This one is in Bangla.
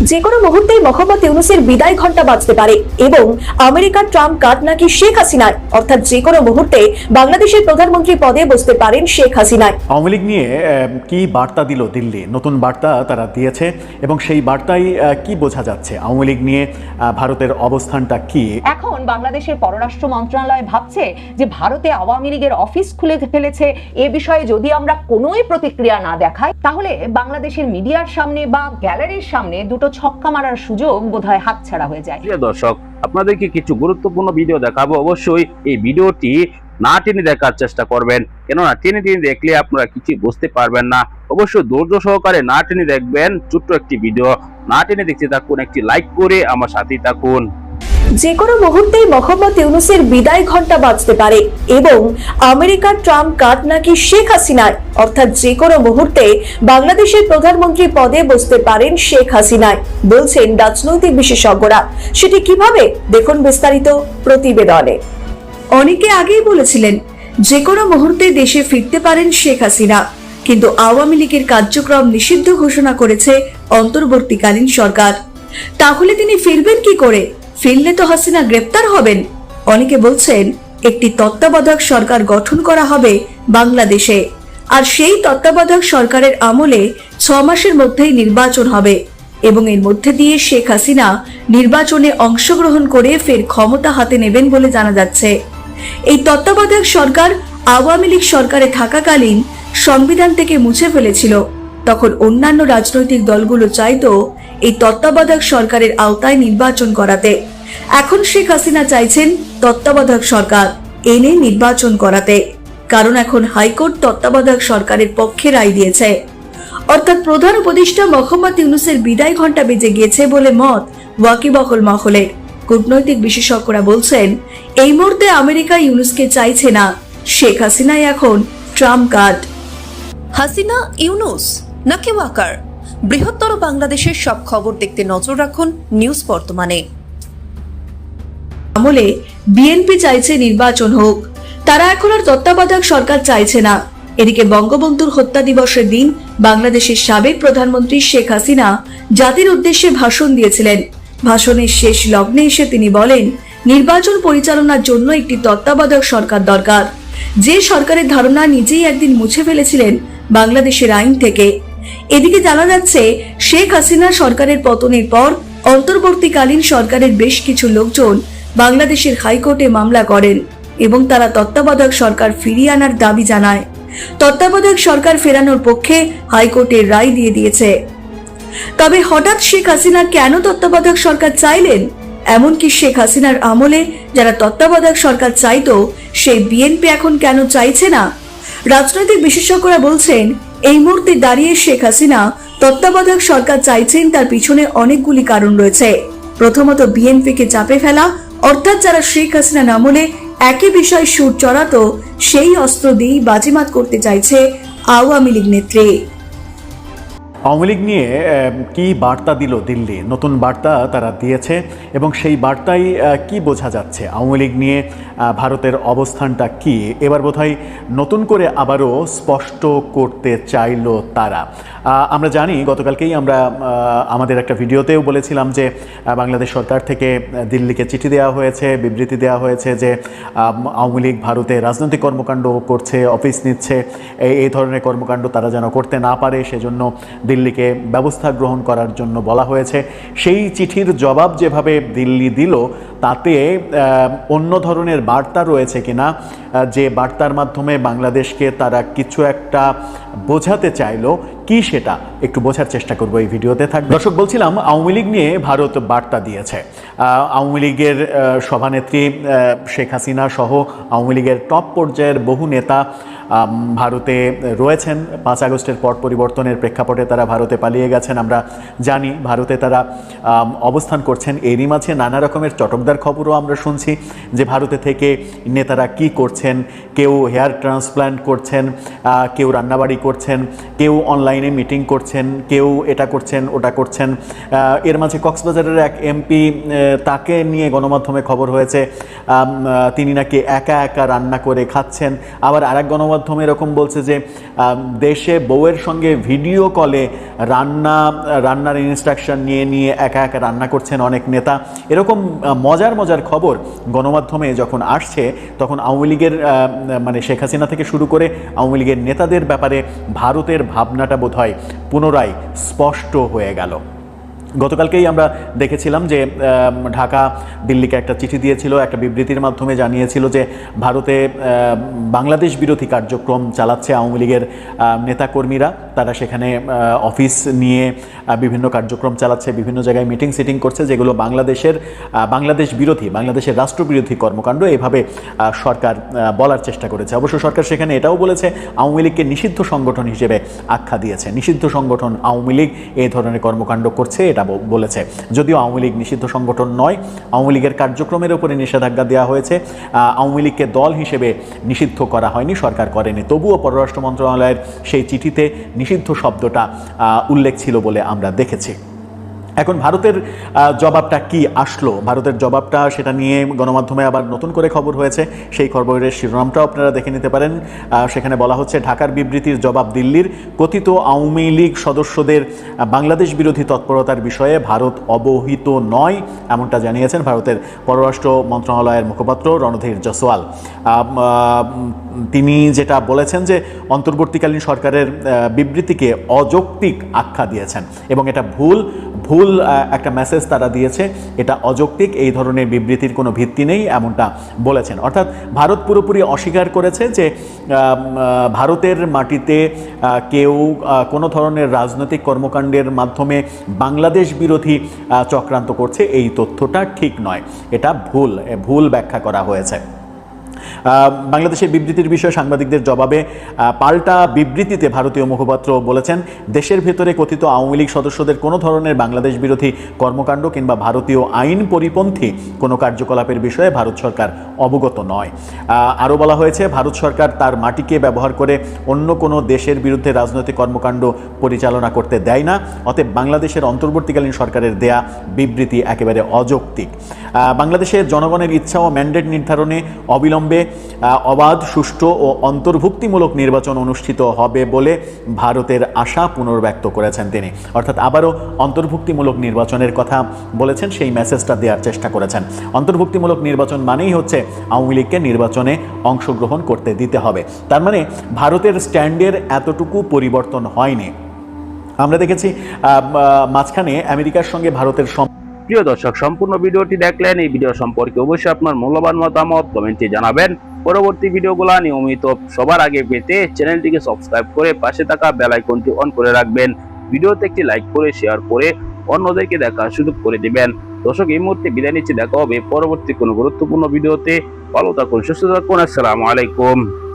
যে কোনো মুহূর্তেই মোহাম্মদ ইউনূসের বিদায় ঘন্টা বাজতে পারে এবং আমেরিকার ট্রাম্প কার্ড নাকি শেখ হাসিনার, অর্থাৎ যে কোনো মুহূর্তে বাংলাদেশের প্রধানমন্ত্রী পদে বসতে পারেন শেখ হাসিনা। আওয়ামী লীগ নিয়ে কি বার্তা দিল দিল্লি? নতুন বার্তা তারা দিয়েছে এবং সেই বার্তায় কি বোঝা যাচ্ছে? আওয়ামী লীগ নিয়ে ভারতের অবস্থানটা কি? এখন বাংলাদেশের পররাষ্ট্র মন্ত্রণালয় ভাবছে যে ভারতে আওয়ামী লীগের অফিস খুলে ফেলেছে। এ বিষয়ে যদি আমরা কোনোই প্রতিক্রিয়া না দেখাই তাহলে বাংলাদেশের মিডিয়ার সামনে বা গ্যালারির সামনে দুটো ছক্কা মারার সুযোগ বোধহয় হাতছাড়া হয়ে যায়। প্রিয় দর্শক, আপনাদেরকে কিছু গুরুত্বপূর্ণ ভিডিও দেখাবো। অবশ্যই এই ভিডিওটি না টেনে দেখার চেষ্টা করবেন, কেননা টেনে দেখলে আপনারা কিছু বুঝতে পারবেন না। অবশ্যই ধৈর্য সহকারে না টেনে দেখবেন। ছোট্ট একটি ভিডিও, না টেনে দেখতে থাকুন, একটি লাইক করে আমার সাথেই থাকুন। যে কোনো মুহূর্তেই মোহাম্মদ ইউনূসের বিদায় ঘন্টা বাজতে পারে এবং আমেরিকার ট্রাম্প কার্ড নাকি শেখ হাসিনার, অর্থাৎ যে কোনো মুহূর্তে বাংলাদেশের প্রধানমন্ত্রী পদে বসতে পারেন শেখ হাসিনা, বলছেন রাজনৈতিক বিশেষজ্ঞরা। সেটি কিভাবে, দেখুন বিস্তারিত প্রতিবেদনে। অনেকে আগেই বলেছিলেন যে কোনো মুহূর্তে দেশে ফিরতে পারেন শেখ হাসিনা, কিন্তু আওয়ামী লীগের কার্যক্রম নিষিদ্ধ ঘোষণা করেছে অন্তর্বর্তীকালীন সরকার। তাহলে তিনি ফিরবেন কি করে? ফিরলে তো হাসিনা গ্রেপ্তার হবেন। অনেকে বলছেন একটি তত্ত্বাবধায়ক সরকার গঠন করা হবে বাংলাদেশে, আর সেই তত্ত্বাবধায়ক সরকারের আমলে 6 মাসের মধ্যেই নির্বাচন হবে এবং এর মধ্যে দিয়ে শেখ হাসিনা নির্বাচনে অংশগ্রহণ করে ফের ক্ষমতা হাতে নেবেন বলে জানা যাচ্ছে। এই তত্ত্বাবধায়ক সরকার আওয়ামী লীগ সরকারে থাকাকালীন সংবিধান থেকে মুছে ফেলেছিল। তখন অন্যান্য রাজনৈতিক দলগুলো চাইতো এই তত্ত্বাবধায়ক সরকারের আওতায় নির্বাচন করাতে। এখন শেখ হাসিনা চাইছেন তত্ত্বাবধায়ক সরকার এনে নির্বাচন করাতে, কারণ এখন হাইকোর্ট তত্ত্বাবধায়ক সরকারের পক্ষে রায় দিয়েছে। অর্থাৎ প্রধান উপদেষ্টা মোহাম্মদ ইউনূসের বিদায় ঘণ্টা বেজে গিয়েছে বলে মত ওয়াকিবহাল মহলের। কূটনৈতিক বিশেষজ্ঞরা বলছেন এই মুহূর্তে আমেরিকা ইউনূসকে চাইছে না, শেখ হাসিনাই এখন ট্রাম্প কার্ড। হাসিনা ইউনূস নাকি ওয়াকার? বৃহত্তর বাংলাদেশের সব খবর দেখতে নজর রাখুন নিউজ বর্তমানে। আমলে বিএনপি চাইছে নির্বাচন হোক, তারা এখন আর তত্ত্বাবধায়ক সরকার চাইছে না। এদিকে বঙ্গবন্ধুর হত্যা দিবসের দিন বাংলাদেশের সাবেক প্রধানমন্ত্রী শেখ হাসিনা জাতির উদ্দেশ্যে ভাষণ দিয়েছিলেন। ভাষণের শেষ লগ্নে এসে তিনি বলেন, নির্বাচন পরিচালনার জন্য একটি তত্ত্বাবধায়ক সরকার দরকার, যে সরকারের ধারণা নিজেই একদিন মুছে ফেলেছিলেন বাংলাদেশের আইন থেকে। এদিকে জানা যাচ্ছে শেখ হাসিনা সরকারের পতনের পর অন্তর্বর্তীকালীন সরকারের বেশ কিছু লোকজন বাংলাদেশের হাইকোর্টে মামলা করেন এবং তারা তত্ত্বাবধায়ক সরকার ফিরিয়ে আনার দাবি জানায়। তত্ত্বাবধায়ক সরকার ফেরানোর পক্ষে হাইকোর্টের রায় দিয়ে দিয়েছে। তবে হঠাৎ শেখ হাসিনা কেন তত্ত্বাবধায়ক সরকার চাইলেন? এমনকি শেখ হাসিনার আমলে যারা তত্ত্বাবধায়ক সরকার চাইতো সেই বিএনপি এখন কেন চাইছে না? রাজনৈতিক বিশেষজ্ঞরা বলছেন এই মুহূর্তে দাঁড়িয়ে শেখ হাসিনা তত্ত্বাবধায়ক সরকার চাইছেন, তার পিছনে অনেকগুলি কারণ রয়েছে। প্রথমত বিএনপিকে চাপে ফেলা, অর্থাৎ যারা শেখ হাসিনার আমলে একই বিষয় সুর চড়াতো সেই অস্ত্র দিয়েই বাজিমাত করতে চাইছে আওয়ামী লীগ নেত্রী। আওয়ামী লীগ নিয়ে কি বার্তা দিল দিল্লি? নতুন বার্তা তারা দিয়েছে এবং সেই বার্তায় কি বোঝা যাচ্ছে? আওয়ামী লীগ নিয়ে ভারতের অবস্থানটা কি এবার বোধহয় নতুন করে আবারও স্পষ্ট করতে চাইল তারা। আমরা জানি গতকালকেই আমরা আমাদের একটা ভিডিওতেও বলেছিলাম যে বাংলাদেশ সরকার থেকে দিল্লিকে চিঠি দেওয়া হয়েছে, বিবৃতি দেওয়া হয়েছে যে আওয়ামী লীগ ভারতে রাজনৈতিক কর্মকাণ্ড করছে, অফিস নিচ্ছে, এই ধরনের কর্মকাণ্ড তারা যেন করতে না পারে সেজন্য দিল্লিকে ব্যবস্থা গ্রহণ করার জন্য বলা হয়েছে। সেই চিঠির জবাব যেভাবে দিল্লি দিল তাতে অন্য ধরনের বার্তা রয়েছে কিনা, যে বার্তার মাধ্যমে বাংলাদেশকে তারা কিছু একটা বোঝাতে চাইলো কি সেটা একটু বোঝার চেষ্টা করবো এই ভিডিওতে থাকবে। দর্শক, বলছিলাম আওয়ামী লীগ নিয়ে ভারত বার্তা দিয়েছে। আওয়ামী লীগের সভানেত্রী শেখ হাসিনা সহ আওয়ামী লীগের টপ পর্যায়ের বহু নেতা ভারতে রয়েছেন। 5 আগস্টের পট পরিবর্তনের প্রেক্ষাপটে তারা ভারতে পালিয়ে গেছেন। আমরা জানি ভারতে তারা অবস্থান করছেন। এরই মাঝে নানা রকমের চটকদার খবরও আমরা শুনছি যে ভারতে থেকে নেতারা কি করছেন, কেউ হেয়ার ট্রান্সপ্ল্যান্ট করছেন, কেউ রান্নাবাড়ি করছেন, কেউ অনলাইনে মিটিং করছেন, কেউ এটা করছেন ওটা করছেন। এর মাঝে কক্সবাজারের এক এমপি, তাকে নিয়ে গণমাধ্যমে খবর হয়েছে তিনি নাকি একা একা রান্না করে খাচ্ছেন। আবার আরেক গণমাধ্যমে এরকম বলছে যে দেশে বউয়ের সঙ্গে ভিডিও কলে রান্নার ইনস্ট্রাকশন নিয়ে একা একা রান্না করছেন অনেক নেতা। এরকম মজার মজার খবর গণমাধ্যমে যখন আসছে, তখন আওয়ামী লীগের মানে শেখ হাসিনা থেকে শুরু করে আওয়ামী লীগের নেতাদের ব্যাপারে ভারতের ভাবনাটা বোধহয় পুনরায় স্পষ্ট হয়ে গেল। গতকালকেই আমরা দেখেছিলাম যে ঢাকা দিল্লিকে একটা চিঠি দিয়েছিল, একটা বিবৃতির মাধ্যমে জানিয়েছিল যে ভারতে বাংলাদেশ বিরোধী কার্যক্রম চালাচ্ছে আওয়ামী লীগের নেতাকর্মীরা। তারা সেখানে অফিস নিয়ে বিভিন্ন কার্যক্রম চালাচ্ছে, বিভিন্ন জায়গায় মিটিং সিটিং করছে, যেগুলো বাংলাদেশ বিরোধী, বাংলাদেশের রাষ্ট্রবিরোধী কর্মকাণ্ড, এভাবে সরকার বলার চেষ্টা করেছে। অবশ্য সরকার সেখানে এটাও বলেছে আওয়ামী লীগকে নিষিদ্ধ সংগঠন হিসেবে আখ্যা দিয়েছে। নিষিদ্ধ সংগঠন আওয়ামী লীগ এই ধরনের কর্মকাণ্ড করছে এটা বলেছে। যদিও আওয়ামী লীগ নিষিদ্ধ সংগঠন নয়, আওয়ামী লীগের কার্যক্রমের উপরে নিষেধাজ্ঞা দেওয়া হয়েছে, আওয়ামী লীগকে দল হিসেবে নিষিদ্ধ করা হয়নি, সরকার করেনি। তবুও পররাষ্ট্র মন্ত্রণালয়ের সেই চিঠিতে নিষিদ্ধ শব্দটা উল্লেখ ছিল বলে আমরা দেখেছি। এখন ভারতের জবাবটা কি আসলো, ভারতের জবাবটা সেটা নিয়ে গণমাধ্যমে আবার নতুন করে খবর হয়েছে। সেই খবরের শিরোনামটাও আপনারা দেখে নিতে পারেন। সেখানে বলা হচ্ছে ঢাকার বিবৃতির জবাব দিল্লির, কথিত আওয়ামী লীগ সদস্যদের বাংলাদেশ বিরোধী তৎপরতার বিষয়ে ভারত অবহিত নয়, এমনটা জানিয়েছেন ভারতের পররাষ্ট্র মন্ত্রণালয়ের মুখপাত্র রণধীর জয়সওয়াল। তিনি যেটা বলেছেন যে অন্তর্বর্তীকালীন সরকারের বিবৃতিকে অযৌক্তিক আখ্যা দিয়েছেন এবং এটা ভুল একটা মেসেজ তারা দিয়েছে, এটা অযৌক্তিক, এই ধরনের বিবৃতির কোনো ভিত্তি নেই, এমনটা বলেছেন। অর্থাৎ ভারত পুরোপুরি অস্বীকার করেছে যে ভারতের মাটিতে কেউ কোনো ধরনের রাজনৈতিক কর্মকাণ্ডের মাধ্যমে বাংলাদেশ বিরোধী চক্রান্ত করছে, এই তথ্যটা ঠিক নয়, এটা ভুল ব্যাখ্যা করা হয়েছে। বাংলাদেশের বিবৃতির বিষয়ে সাংবাদিকদের জবাবে পাল্টা বিবৃতিতে ভারতীয় মুখপাত্র বলেছেন, দেশের ভেতরে কথিত আওয়ামী লীগ সদস্যদের কোনো ধরনের বাংলাদেশ বিরোধী কর্মকাণ্ড কিংবা ভারতীয় আইন পরিপন্থী কোনো কার্যকলাপের বিষয়ে ভারত সরকার অবগত নয়। আরও বলা হয়েছে, ভারত সরকার তার মাটিকে ব্যবহার করে অন্য কোনো দেশের বিরুদ্ধে রাজনৈতিক কর্মকাণ্ড পরিচালনা করতে দেয় না, অতএব বাংলাদেশের অন্তর্বর্তীকালীন সরকারের দেয়া বিবৃতি একেবারে অযৌক্তিক। বাংলাদেশের জনগণের ইচ্ছা ও ম্যান্ডেট নির্ধারণে অবিলম্বে অবাধ, সুষ্ঠু ও অন্তর্ভুক্তিমূলক নির্বাচন অনুষ্ঠিত হবে বলে ভারতের আশা পুনর্ব্যক্ত করেছেন তিনি। অর্থাৎ আবারও অন্তর্ভুক্তিমূলক নির্বাচনের কথা বলেছেন, সেই মেসেজটা দেওয়ার চেষ্টা করেছেন। অন্তর্ভুক্তিমূলক নির্বাচন মানেই হচ্ছে আওয়ামী লীগকে নির্বাচনে অংশগ্রহণ করতে দিতে হবে। তার মানে ভারতের স্ট্যান্ডের এতটুকু পরিবর্তন হয়নি। আমরা দেখেছি মাঝখানে আমেরিকার সঙ্গে ভারতের প্রিয় দর্শক, সম্পূর্ণ ভিডিওটি দেখলেন। এই ভিডিও সম্পর্কে অবশ্যই আপনার মূল্যবান মতামত কমেন্টে জানাবেন। পরবর্তী ভিডিওগুলো নিয়মিত সবার আগে পেতে চ্যানেলটিকে সাবস্ক্রাইব করে পাশে থাকা বেল আইকনটি অন করে রাখবেন। ভিডিওতে একটি লাইক করে শেয়ার করে অন্যদেরকে দেখার সুযোগ করে দিবেন। দর্শক, এই মুহূর্তে বিদায় নিচ্ছি, দেখা হবে পরবর্তী কোনো গুরুত্বপূর্ণ ভিডিওতে। ভালো থাকুন, সুস্থ থাকুন, আসসালামু আলাইকুম।